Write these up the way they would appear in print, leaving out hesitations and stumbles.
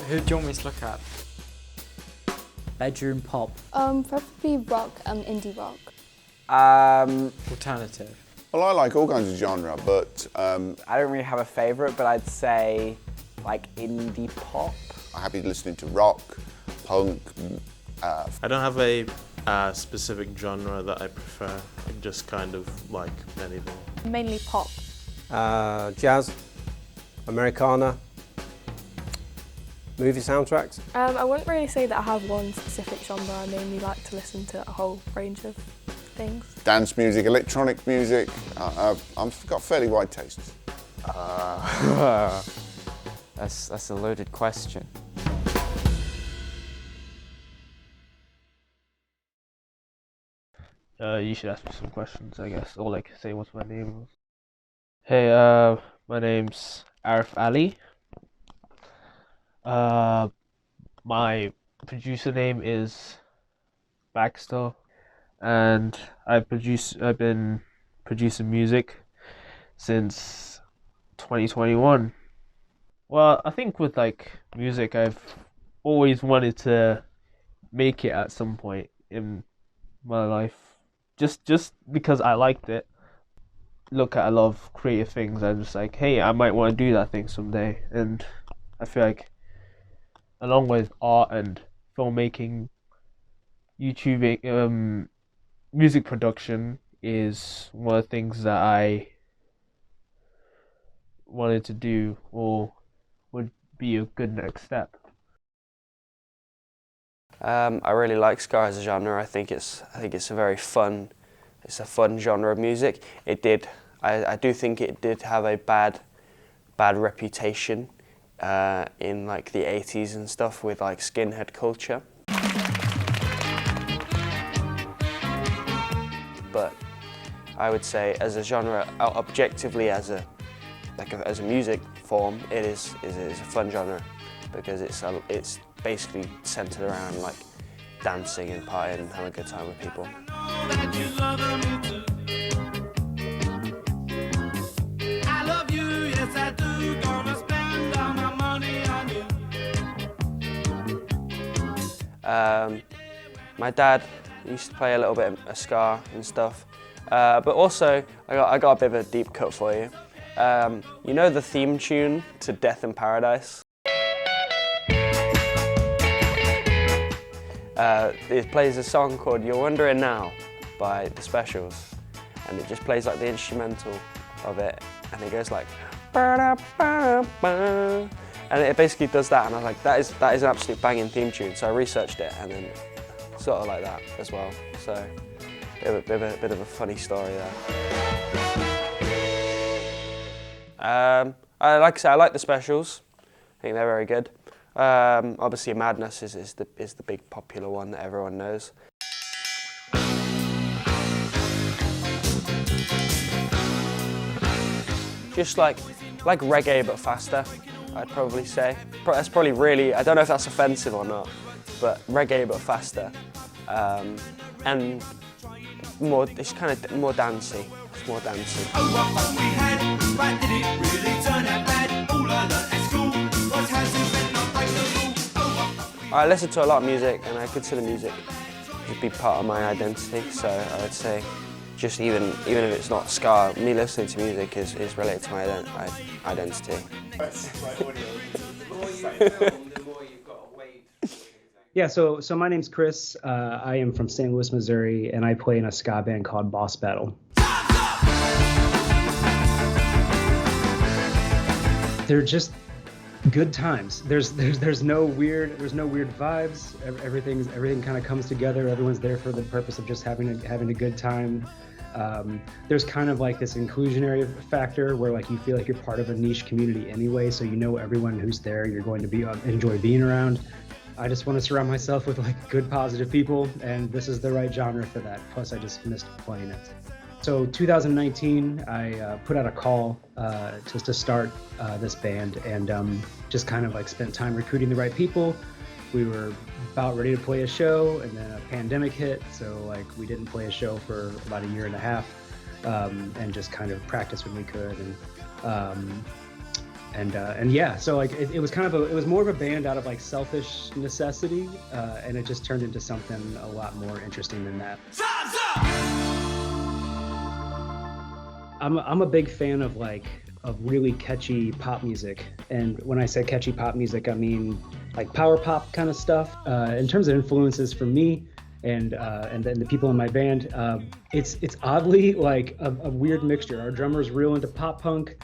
Who do you want me to look at? Bedroom pop. Probably rock, indie rock. Alternative. Well, I like all kinds of genre, but I don't really have a favourite, but I'd say like indie pop. I'm happy listening to rock, punk. I don't have a specific genre that I prefer. I just kind of like anything. Mainly pop. Jazz, Americana, movie soundtracks. I wouldn't really say that I have one specific genre. I mainly like to listen to a whole range of things. Dance music, electronic music. I've got fairly wide tastes. That's a loaded question. You should ask me some questions, I guess. All I can say what's my name was. Hey, my name's Arif Ali. My producer name is Baxter, and I've been producing music since 2021. Well, I think with like music, I've always wanted to make it at some point in my life. Just because I liked it. Look at a lot of creative things, I'm just like, hey, I might want to do that thing someday. And I feel like along with art and filmmaking, YouTubing, music production is one of the things that I wanted to do or would be a good next step. I really like ska as a genre. I think it's a very fun, genre of music. I do think it did have a bad reputation in like the 80s and stuff with like skinhead culture. But I would say as a genre, objectively as a music form, it is a fun genre because it's basically centered around like dancing and partying and having a good time with people. My dad used to play a little bit of ska and stuff, but also I got a bit of a deep cut for you. You know the theme tune to Death in Paradise? It plays a song called You're Wondering Now by The Specials, and it just plays like the instrumental of it, and it goes like ba-da-ba-da-ba, and it basically does that, and I was like, that is an absolute banging theme tune, so I researched it, and then sort of like that as well, so a bit of a funny story there. Like I say, I like The Specials. I think they're very good. Obviously, Madness is the big popular one that everyone knows. Just like reggae but faster, I'd probably say. That's probably really, I don't know if that's offensive or not, but reggae but faster, and more. It's kind of more dancey. It's more dancey. I listen to a lot of music, and I consider music to be part of my identity. So I would say, just even if it's not ska, me listening to music is related to my identity. Yeah, so my name's Chris. I am from St. Louis, Missouri, and I play in a ska band called Boss Battle. They're just good times. There's no weird vibes. Everything kind of comes together. Everyone's there for the purpose of just having a good time. There's kind of like this inclusionary factor where like you feel like you're part of a niche community anyway, so you know everyone who's there you're going to enjoy being around. I just want to surround myself with like good, positive people, and this is the right genre for that. Plus, I just missed playing it. So 2019, I put out a call just to start this band, and just kind of like spent time recruiting the right people. We were about ready to play a show, and then a pandemic hit, so like we didn't play a show for about a year and a half, and just kind of practiced when we could. And And yeah, so like it was kind of it was more of a band out of like selfish necessity, and it just turned into something a lot more interesting than that. I'm a big fan of really catchy pop music, and when I say catchy pop music, I mean like power pop kind of stuff. In terms of influences for me, and then the people in my band, it's oddly like a weird mixture. Our drummer's real into pop punk,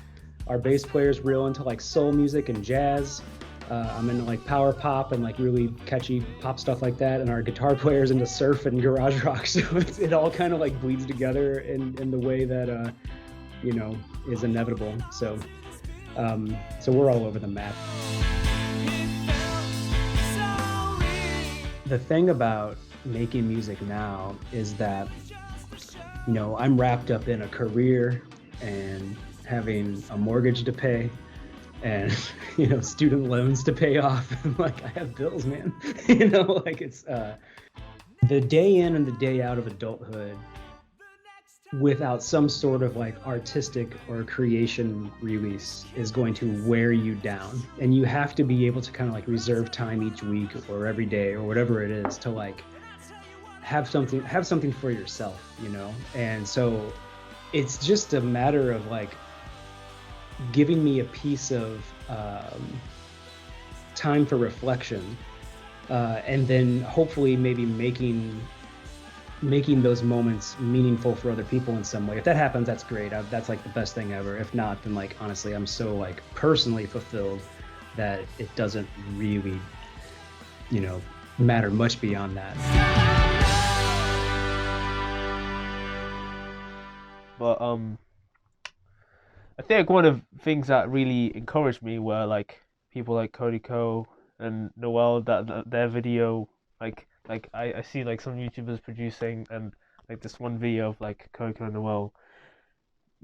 our bass player's real into like soul music and jazz. I'm into like power pop and like really catchy pop stuff like that, and our guitar player's into surf and garage rock. So it all kind of like bleeds together in the way that you know, is inevitable. So so we're all over the map. The thing about making music now is that, you know, I'm wrapped up in a career and having a mortgage to pay and, you know, student loans to pay off. Like, I have bills, man. You know, like it's the day in and the day out of adulthood without some sort of like artistic or creation release is going to wear you down. And you have to be able to kind of like reserve time each week or every day or whatever it is to like have something for yourself, you know? And so it's just a matter of like giving me a piece of time for reflection, and then hopefully maybe making those moments meaningful for other people in some way. If that happens, that's great. That's like the best thing ever. If not, then like honestly, I'm so like personally fulfilled that it doesn't really, you know, matter much beyond that. But I think one of the things that really encouraged me were like people like Cody Co and Noel, that their video, like I see like some YouTubers producing, and like this one video of like Cody Co and Noel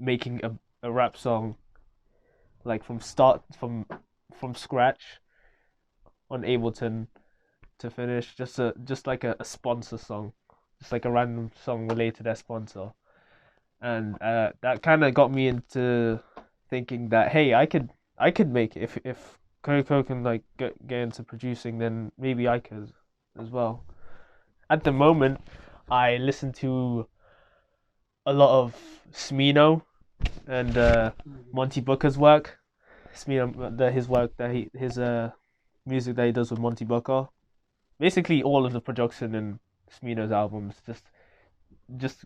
making a rap song like from scratch on Ableton to finish, just like a sponsor song, just like a random song related to their sponsor. And that kind of got me into thinking that, hey, I could make it. If Coco can like get into producing, then maybe I could as well. At the moment, I listen to a lot of Smino and Monty Booker's work. Smino, his music that he does with Monty Booker. Basically, all of the production in Smino's albums just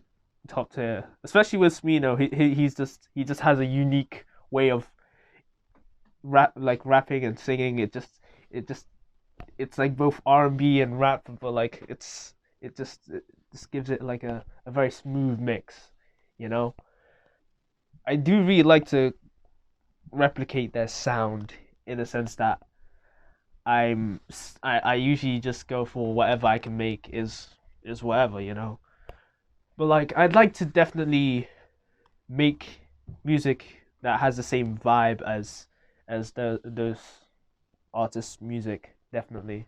top tier, especially with Smino. He just has a unique way of rapping and singing. It's like both R&B and rap, but like it just gives it like a very smooth mix, you know. I do really like to replicate their sound in the sense that I usually just go for whatever I can make is whatever, you know. But like, I'd like to definitely make music that has the same vibe as those artists' music, definitely.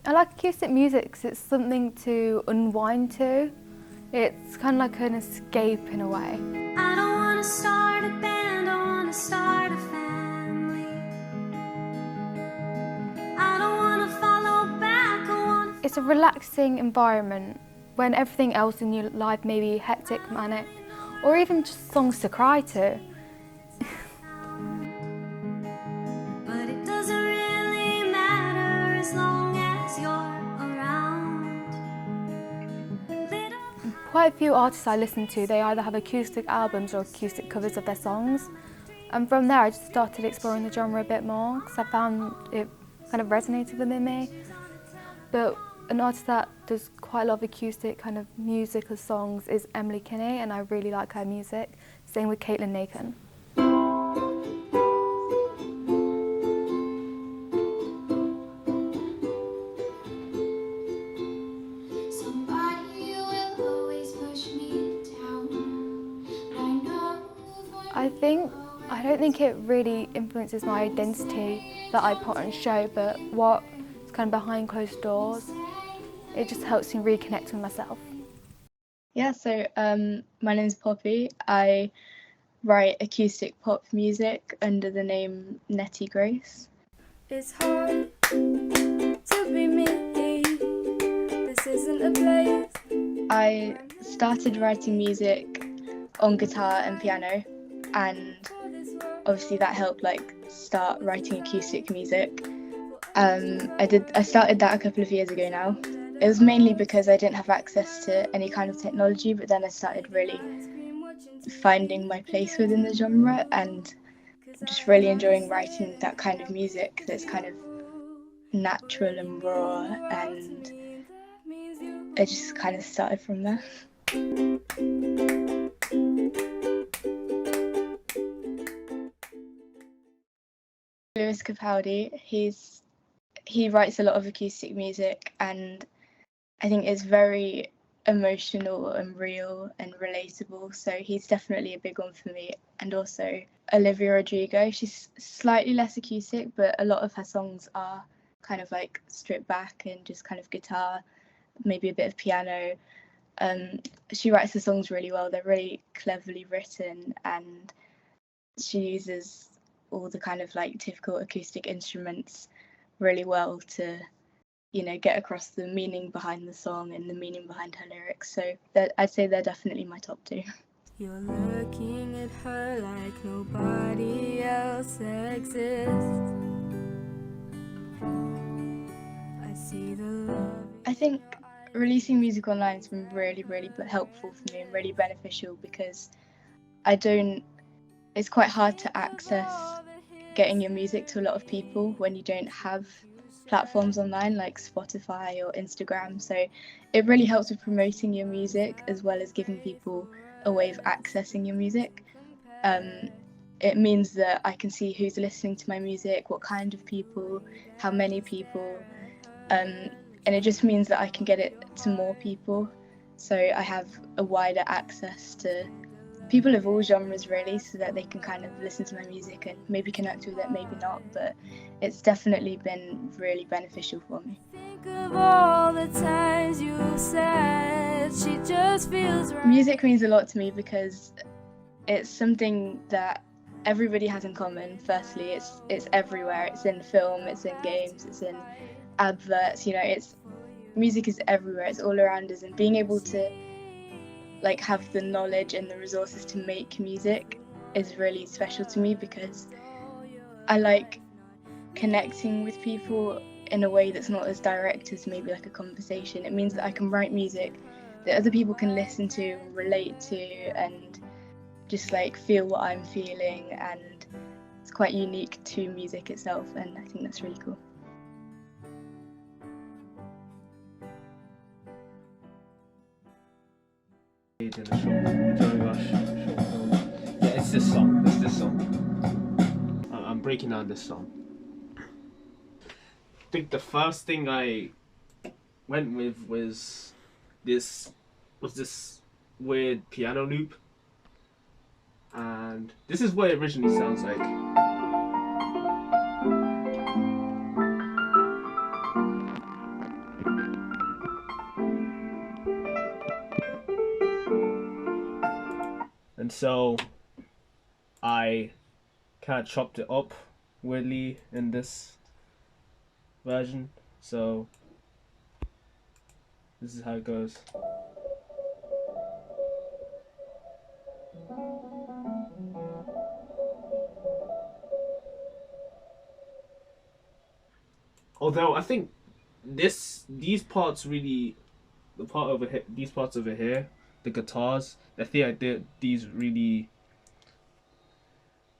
I like acoustic music because it's something to unwind to. It's kind of like an escape in a way. I don't want to start a band, I want to start a family. I don't want to follow back, I want to... It's a relaxing environment when everything else in your life may be hectic, manic, or even just songs to cry to. But it doesn't really matter as long as you're around. Quite a few artists I listen to, they either have acoustic albums or acoustic covers of their songs. And from there I just started exploring the genre a bit more because I found it kind of resonated within me. But an artist that does quite a lot of acoustic kind of musical songs is Emily Kinney, and I really like her music. Same with Caitlin Nathan. I don't think it really influences my identity that I put on show, but what's kind of behind closed doors, it just helps me reconnect with myself. Yeah, so my name is Poppy. I write acoustic pop music under the name Nettie Grace. It's hard to be me. This isn't a place. I started writing music on guitar and piano, and obviously that helped like start writing acoustic music. I started that a couple of years ago now. It was mainly because I didn't have access to any kind of technology, but then I started really finding my place within the genre and just really enjoying writing that kind of music that's kind of natural and raw, and it just kind of started from there. Lewis Capaldi, he writes a lot of acoustic music, and I think it's very emotional and real and relatable, so he's definitely a big one for me. And also Olivia Rodrigo, she's slightly less acoustic, but a lot of her songs are kind of like stripped back and just kind of guitar, maybe a bit of piano. She writes the songs really well, they're really cleverly written, and she uses all the kind of like typical acoustic instruments really well to, you know, get across the meaning behind the song and the meaning behind her lyrics. So I'd say they're definitely my top two. You're looking at her like nobody else exists. I see the love. I think releasing music online has been really helpful for me and really beneficial, because it's quite hard to access getting your music to a lot of people when you don't have platforms online like Spotify or Instagram. So it really helps with promoting your music as well as giving people a way of accessing your music. It means that I can see who's listening to my music, what kind of people, how many people, and it just means that I can get it to more people. So I have a wider access to people of all genres really, so that they can kind of listen to my music and maybe connect with it, maybe not, but it's definitely been really beneficial for me. Think of all the times you said she just feels right. Music means a lot to me because it's something that everybody has in common. Firstly, it's everywhere. It's in film, it's in games, it's in adverts, you know, music is everywhere, it's all around us, and being able to like have the knowledge and the resources to make music is really special to me, because I like connecting with people in a way that's not as direct as maybe like a conversation. It means that I can write music that other people can listen to, relate to, and just like feel what I'm feeling, and it's quite unique to music itself, and I think that's really cool. In a short Johnny Rush short film. Yeah, it's this song. It's this song. I'm breaking down this song. I think the first thing I went with was this weird piano loop, and this is what it originally sounds like. And so I kind of chopped it up weirdly in this version. So this is how it goes. Although I think these parts really, the part over here, these parts over here, the guitars, I think these really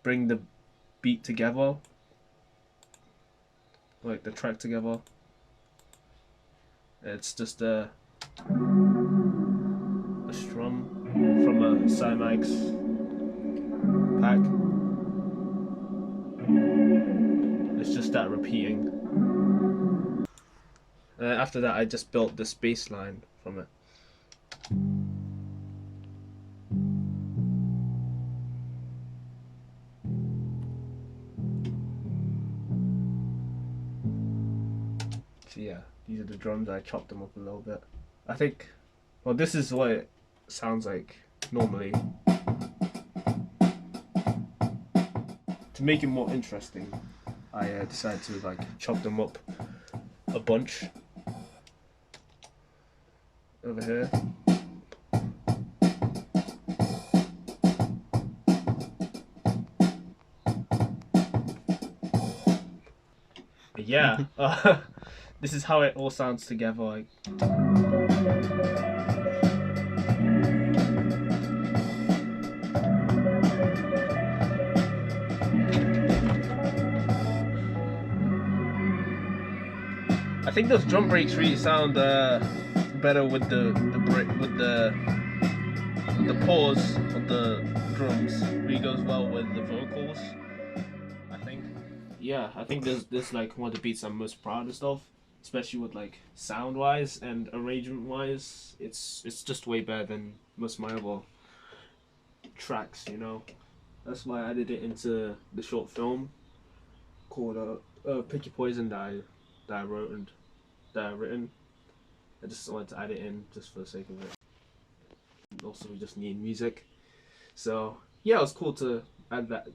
bring the beat together, like the track together. It's just a strum from a Cymax pack. It's just that repeating. And then after that I just built this bass line from it. So yeah, these are the drums. I chopped them up a little bit. I think, well, this is what it sounds like normally. to make it more interesting, I decided to like chop them up a bunch over here. But yeah, this is how it all sounds together. Like. I think those drum breaks really sound better with the pause of the drums. Really goes well with the vocals, I think. Yeah, I think this like one of the beats I'm most proudest of, especially with like sound wise and arrangement wise. It's just way better than most of my other tracks, you know. That's why I added it into the short film called Pick Your Poison that I wrote and that I've written. I just wanted to add it in just for the sake of it. And also, we just need music, so yeah, it was cool to add that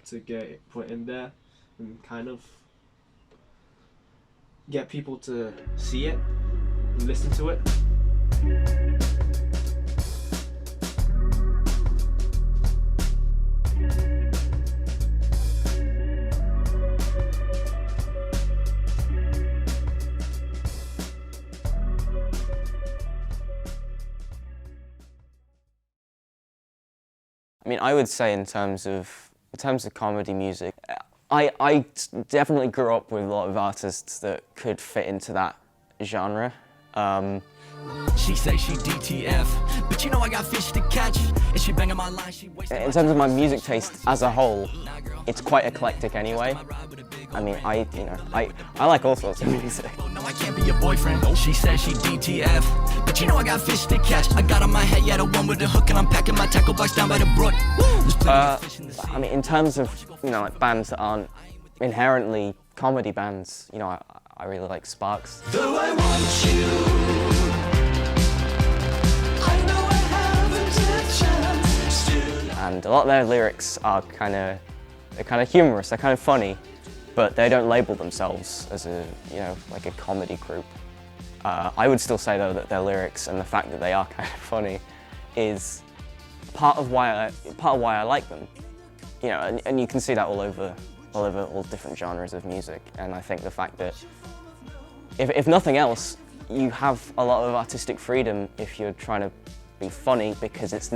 to get it put in there and kind of get people to see it and listen to it. I mean, I would say in terms of comedy music, I definitely grew up with a lot of artists that could fit into that genre. She say she DTF, but you know I got fish to catch. And she banging my line, she in terms of my music taste as a whole, it's quite eclectic anyway. I mean, I like all sorts of music. No, I can't be your boyfriend. She says she DTF, but you know I got fish to catch. I got on my head, yeah, the one with the hook, and I'm packing my tackle box down by the brook. I mean, in terms of, you know, like bands that aren't inherently comedy bands, you know, I really like Sparks. Though I want you, I know I haven't a chance still. And a lot of their lyrics are kind of humorous, they're kind of funny, but they don't label themselves as a, you know, like a comedy group. I would still say though that their lyrics and the fact that they are kind of funny is part of why I like them. You know, and you can see that all over all different genres of music. And I think the fact that if nothing else, you have a lot of artistic freedom if you're trying to be funny, because it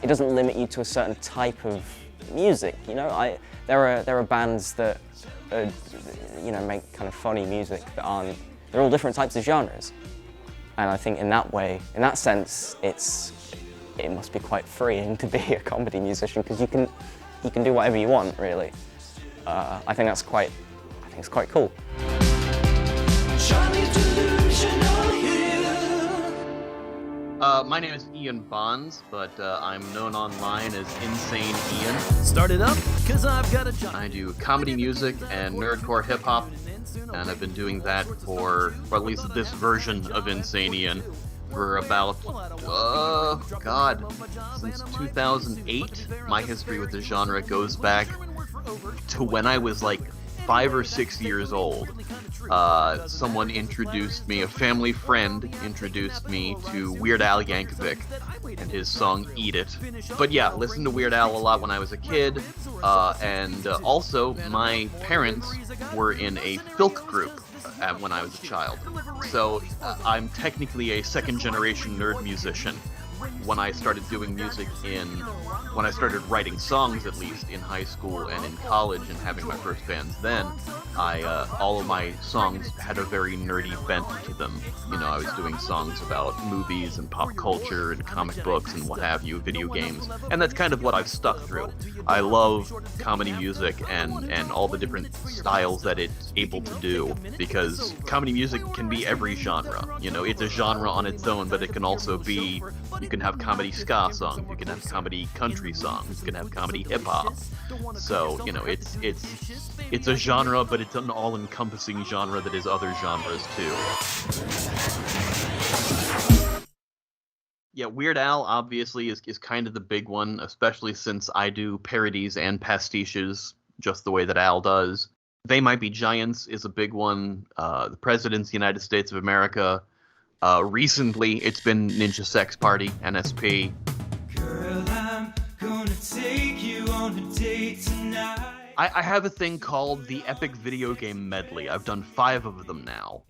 doesn't limit you to a certain type of music. You know, there are bands that you know, make kind of funny music that they're all different types of genres. And I think in that sense, it must be quite freeing to be a comedy musician, because you can do whatever you want, really. I think it's quite cool. My name is Ian Bonds, but I'm known online as Insane Ian. Started up, cause I've got a job. I do comedy music and nerdcore hip hop, and I've been doing that for at least this version of Insane Ian, for about, since 2008. My history with the genre goes back to when I was like 5 or 6 years old. Someone introduced me, a family friend introduced me to Weird Al Yankovic and his song Eat It. But yeah, listened to Weird Al a lot when I was a kid, and also my parents were in a filk group when I was a child. So I'm technically a second-generation nerd musician. When I started doing music when I started writing songs, at least, in high school and in college and having my first bands then, all of my songs had a very nerdy bent to them. You know, I was doing songs about movies and pop culture and comic books and what have you, video games, and that's kind of what I've stuck through. I love comedy music and all the different styles that it's able to do, because comedy music can be every genre. You know, it's a genre on its own, but it can also be, you can have comedy ska songs, you can have comedy country songs, you can have comedy hip hop. So, you know, it's a genre, but it's an all-encompassing genre that is other genres too. Yeah, Weird Al obviously is kind of the big one, especially since I do parodies and pastiches just the way that Al does. They Might Be Giants is a big one. The President's the United States of America. Recently, it's been Ninja Sex Party, NSP. Girl, I'm gonna take you on a date tonight. I have a thing called the Epic Video Game Medley. I've done 5 of them now.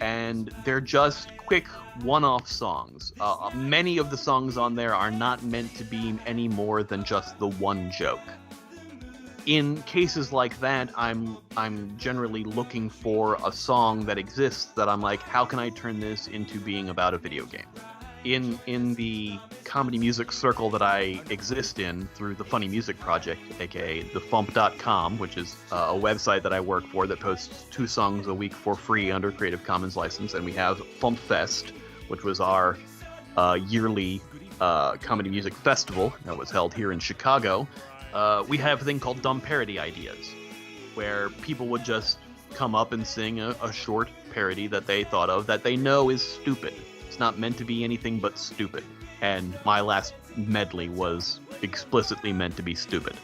And they're just quick one-off songs. Many of the songs on there are not meant to be any more than just the one joke. In cases like that, I'm generally looking for a song that exists that I'm like, how can I turn this into being about a video game? In the comedy music circle that I exist in through the Funny Music Project, aka thefump.com, which is a website that I work for that posts 2 songs a week for free under Creative Commons license, and we have Fump Fest, which was our yearly comedy music festival that was held here in Chicago. We have a thing called Dumb Parody Ideas, where people would just come up and sing a short parody that they thought of that they know is stupid. It's not meant to be anything but stupid. And my last medley was explicitly meant to be stupid.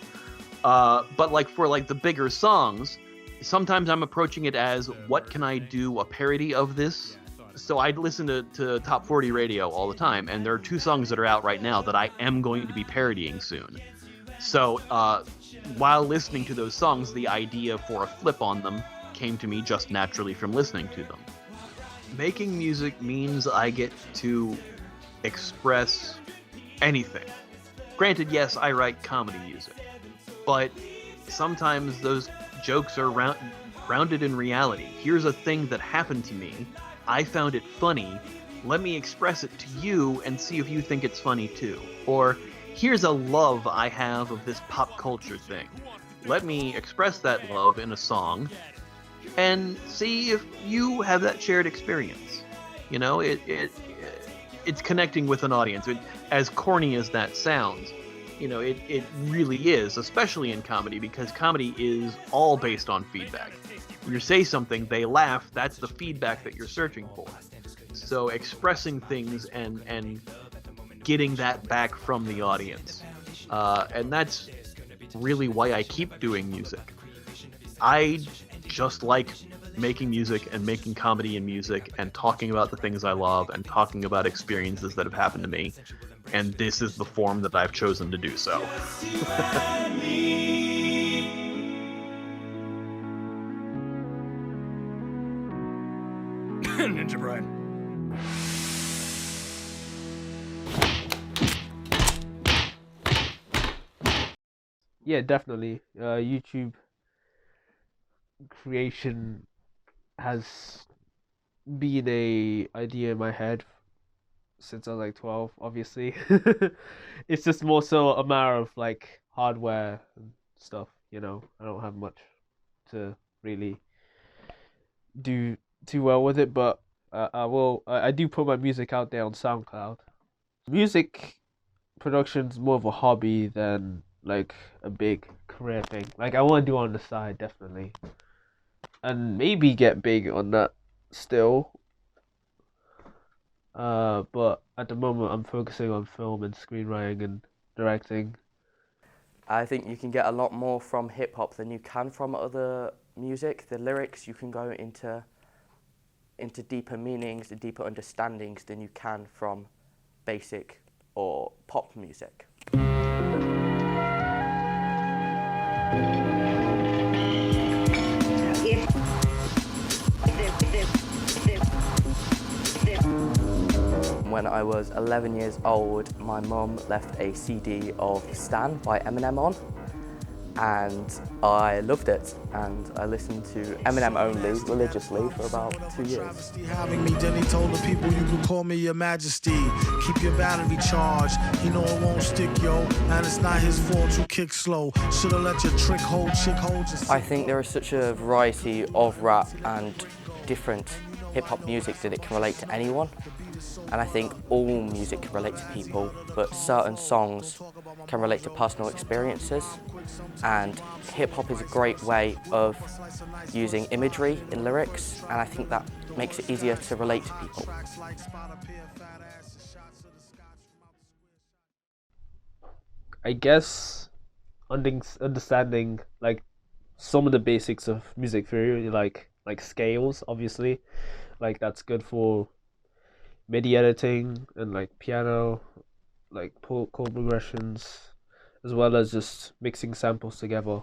But like for like the bigger songs, sometimes I'm approaching it as, what can I do a parody of this? So I listen to Top 40 Radio all the time, and there are 2 songs that are out right now that I am going to be parodying soon. So while listening to those songs, the idea for a flip on them came to me just naturally from listening to them. Making music means I get to express anything. Granted, yes, I write comedy music, but sometimes those jokes are grounded in reality. Here's a thing that happened to me. I found it funny. Let me express it to you and see if you think it's funny too. Or, here's a love I have of this pop culture thing. Let me express that love in a song and see if you have that shared experience. You know, it's connecting with an audience. As corny as that sounds, you know, it really is, especially in comedy, because comedy is all based on feedback. When you say something, they laugh, that's the feedback that you're searching for. So expressing things and getting that back from the audience. And that's really why I keep doing music. I just like making music and making comedy and music and talking about the things I love and talking about experiences that have happened to me. And this is the form that I've chosen to do so. Ninja Brian. Yeah, definitely. YouTube creation has been a idea in my head since I was like 12, obviously. It's just more so a matter of like hardware and stuff, you know. I don't have much to really do too well with it, but I do put my music out there on SoundCloud. Music production's more of a hobby than like a big career thing. Like I want to do it on the side, definitely, and maybe get big on that still. But at the moment I'm focusing on film and screenwriting and directing. I think you can get a lot more from hip hop than you can from other music. The lyrics, you can go into deeper meanings and deeper understandings than you can from basic or pop music. When I was 11 years old, my mum left a CD of Stan by Eminem on, and I loved it, and I listened to Eminem only religiously for about 2 years. Having me, then he told the people you can call me your majesty. Keep your battery charged. He know it won't stick, yo, and it's not his fault you kick slow. Shoulda let your trick hold you. I think there is such a variety of rap and different hip-hop music that it can relate to anyone. And I think all music can relate to people, but certain songs can relate to personal experiences. And hip-hop is a great way of using imagery in lyrics, and I think that makes it easier to relate to people. I guess understanding like some of the basics of music theory, like scales, obviously, like that's good for MIDI editing and like piano, like chord progressions, as well as just mixing samples together.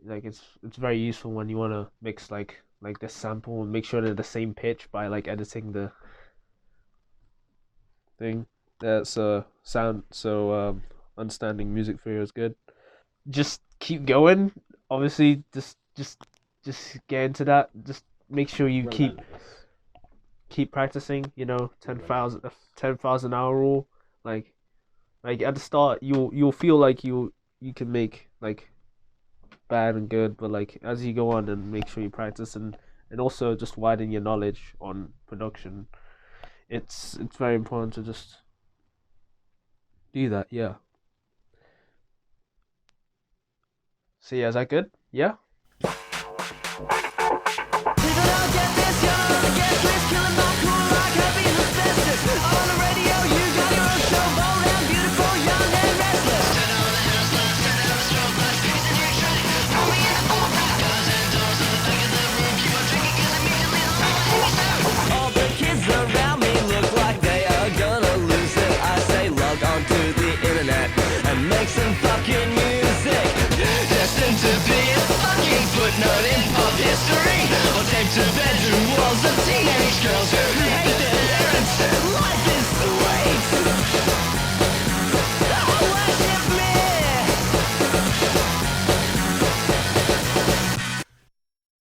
Like it's very useful when you want to mix like this sample and make sure they're the same pitch by like editing the thing. That's sound. So understanding music theory is good. Just keep going. Obviously, just get into that. Just make sure you keep practicing. You know, 10,000 hour rule. Like at the start, you'll feel like you can make like bad and good, but like as you go on, and make sure you practice and also just widen your knowledge on production. It's very important to just do that. Yeah. So yeah, is that good? Yeah. Some fucking music, destined to be a fucking footnote in pop history, or taped to bedroom walls of